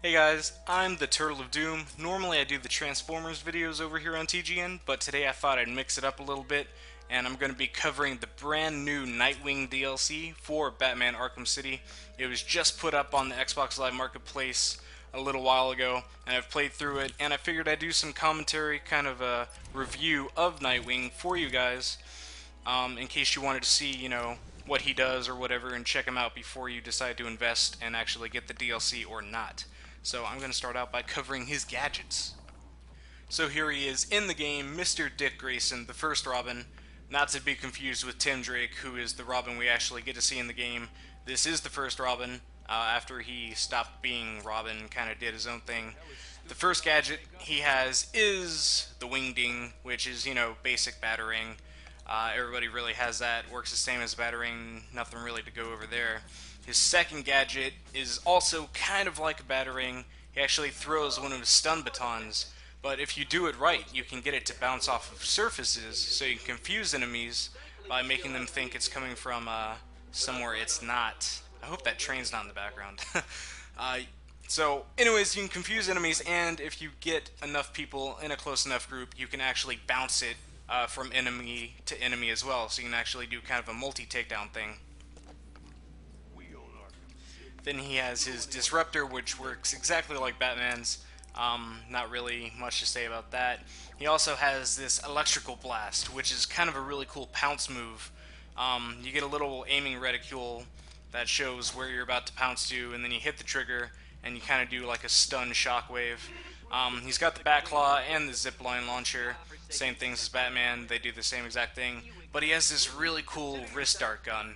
Hey guys, I'm the Turtle of Doom. Normally I do the Transformers videos over here on TGN, but today I thought I'd mix it up a little bit, and I'm going to be covering the brand new Nightwing DLC for Batman Arkham City. It was just put up on the Xbox Live Marketplace a little while ago, and I've played through it, and I figured I'd do some commentary, kind of a review of Nightwing for you guys, in case you wanted to see, what he does or whatever, and check him out before you decide to invest and actually get the DLC or not. So I'm going to start out by covering his gadgets. So here he is in the game, Mr. Dick Grayson, the first Robin, not to be confused with Tim Drake, who is the Robin we actually get to see in the game. This is the first Robin, after he stopped being Robin, kind of did his own thing. The first gadget he has is the Wingding, which is, basic Batarang. Everybody really has that, works the same as Batarang, nothing really to go over there. His second gadget is also kind of like a Batarang. He actually throws one of his stun batons, but if you do it right, you can get it to bounce off of surfaces, so you can confuse enemies by making them think it's coming from somewhere it's not. I hope that train's not in the background. So anyways, you can confuse enemies, and if you get enough people in a close enough group, you can actually bounce it from enemy to enemy as well, so you can actually do kind of a multi-takedown thing. Then he has his Disruptor, which works exactly like Batman's. Not really much to say about that. He also has this Electrical Blast, which is kind of a really cool pounce move. You get a little aiming reticule that shows where you're about to pounce to, and then you hit the trigger, and you kind of do like a stun shockwave. He's got the Batclaw and the Zipline Launcher. Same things as Batman, they do the same exact thing. But he has this really cool wrist dart gun.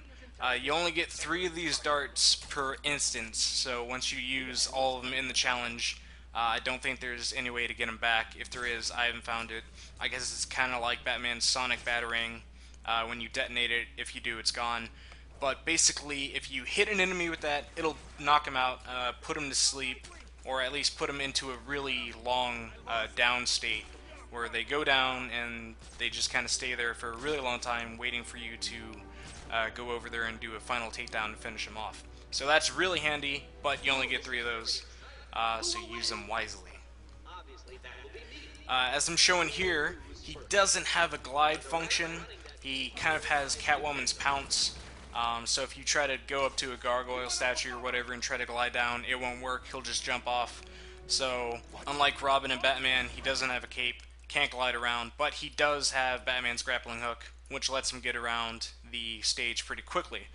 You only get 3 of these darts per instance, so once you use all of them in the challenge, I don't think there's any way to get them back. If there is, I haven't found it. I guess it's kind of like Batman's Sonic Batarang. When you detonate it, if you do, it's gone. But basically, if you hit an enemy with that, it'll knock him out, put him to sleep, or at least put him into a really long down state, where they go down and they just kind of stay there for a really long time, waiting for you to go over there and do a final takedown and finish him off. So that's really handy, but you only get 3 of those, so use them wisely. As I'm showing here, he doesn't have a glide function. He kind of has Catwoman's Pounce, so if you try to go up to a gargoyle statue or whatever and try to glide down, it won't work, he'll just jump off. So, unlike Robin and Batman, he doesn't have a cape, can't glide around, but he does have Batman's grappling hook, which lets him get around the stage pretty quickly.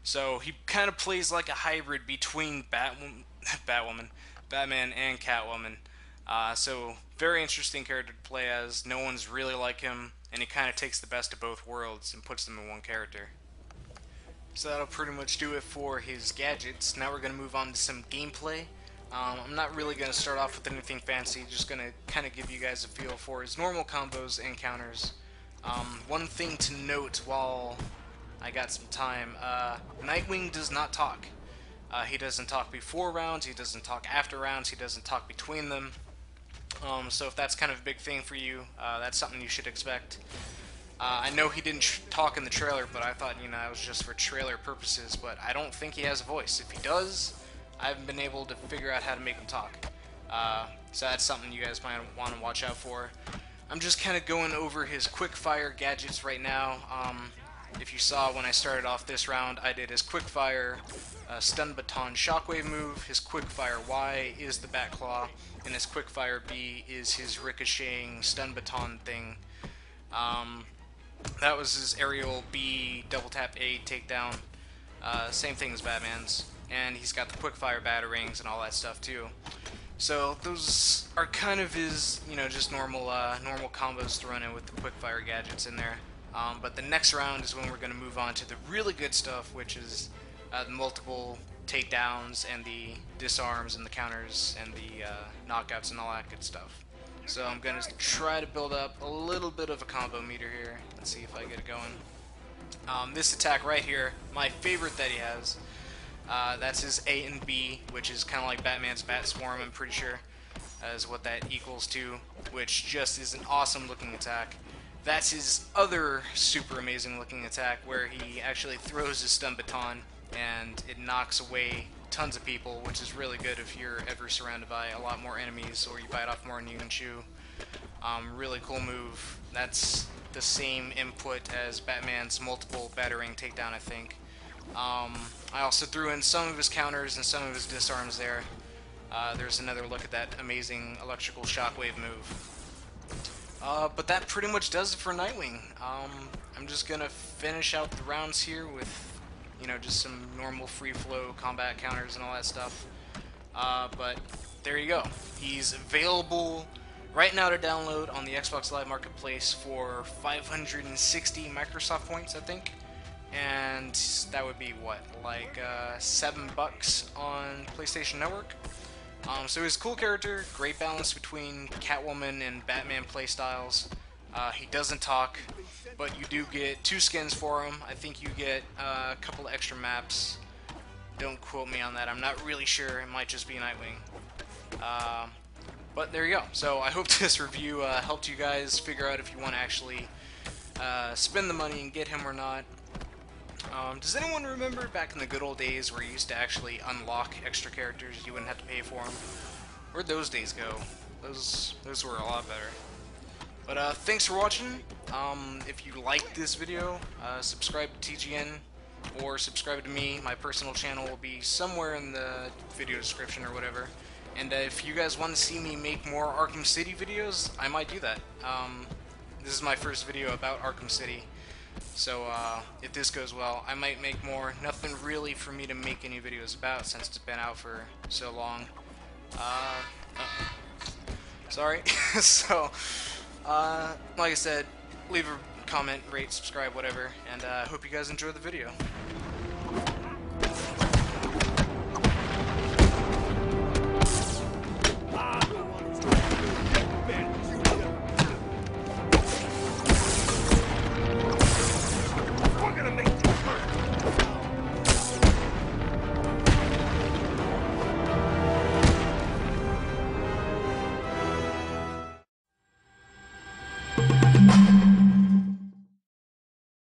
So he kind of plays like a hybrid between Batman and Catwoman. So very interesting character to play as. No one's really like him, and he kind of takes the best of both worlds and puts them in one character. So that'll pretty much do it for his gadgets. Now we're going to move on to some gameplay. I'm not really going to start off with anything fancy, just going to kind of give you guys a feel for his normal combos and counters. One thing to note while I got some time, Nightwing does not talk. He doesn't talk before rounds, he doesn't talk after rounds, he doesn't talk between them. So if that's kind of a big thing for you, that's something you should expect. I know he didn't talk in the trailer, but I thought, that was just for trailer purposes, but I don't think he has a voice. If he does, I haven't been able to figure out how to make him talk. So that's something you guys might want to watch out for. I'm just kind of going over his quick-fire gadgets right now. If you saw when I started off this round, I did his quick-fire stun baton shockwave move, his quick-fire Y is the Batclaw, and his quick-fire B is his ricocheting stun baton thing. That was his aerial B double tap A takedown. Same thing as Batman's. And he's got the quick-fire batarangs and all that stuff too. So those are kind of his, just normal combos to run in with the quick-fire gadgets in there. But the next round is when we're going to move on to the really good stuff, which is the multiple takedowns and the disarms and the counters and the knockouts and all that good stuff. So I'm going to try to build up a little bit of a combo meter here. Let's see if I get it going. This attack right here, my favorite that he has, that's his A and B, which is kind of like Batman's Bat Swarm, I'm pretty sure, is what that equals to, which just is an awesome looking attack. That's his other super amazing looking attack, where he actually throws his stun baton and it knocks away tons of people, which is really good if you're ever surrounded by a lot more enemies or you bite off more than you can chew. Really cool move. That's the same input as Batman's multiple battering takedown, I think. I also threw in some of his counters and some of his disarms there. There's another look at that amazing electrical shockwave move. But that pretty much does it for Nightwing. I'm just gonna finish out the rounds here with, you know, just some normal free flow combat counters and all that stuff. But there you go. He's available right now to download on the Xbox Live Marketplace for 560 Microsoft points, I think. And that would be what, like $7 on PlayStation Network. So he's a cool character, great balance between Catwoman and Batman playstyles. He doesn't talk, but you do get 2 skins for him. I think you get a couple of extra maps. Don't quote me on that, I'm not really sure, it might just be Nightwing. But there you go. So I hope this review helped you guys figure out if you want to actually spend the money and get him or not. Does anyone remember back in the good old days where you used to actually unlock extra characters, you wouldn't have to pay for them? Where'd those days go? Those were a lot better. But thanks for watching. If you liked this video, subscribe to TGN or subscribe to me. My personal channel will be somewhere in the video description or whatever. And if you guys want to see me make more Arkham City videos, I might do that. This is my first video about Arkham City. So if this goes well, I might make more. Nothing really for me to make any videos about since it's been out for so long. Sorry. So, like I said, leave a comment, rate, subscribe, whatever, and I hope you guys enjoy the video. We're gonna make you hurt.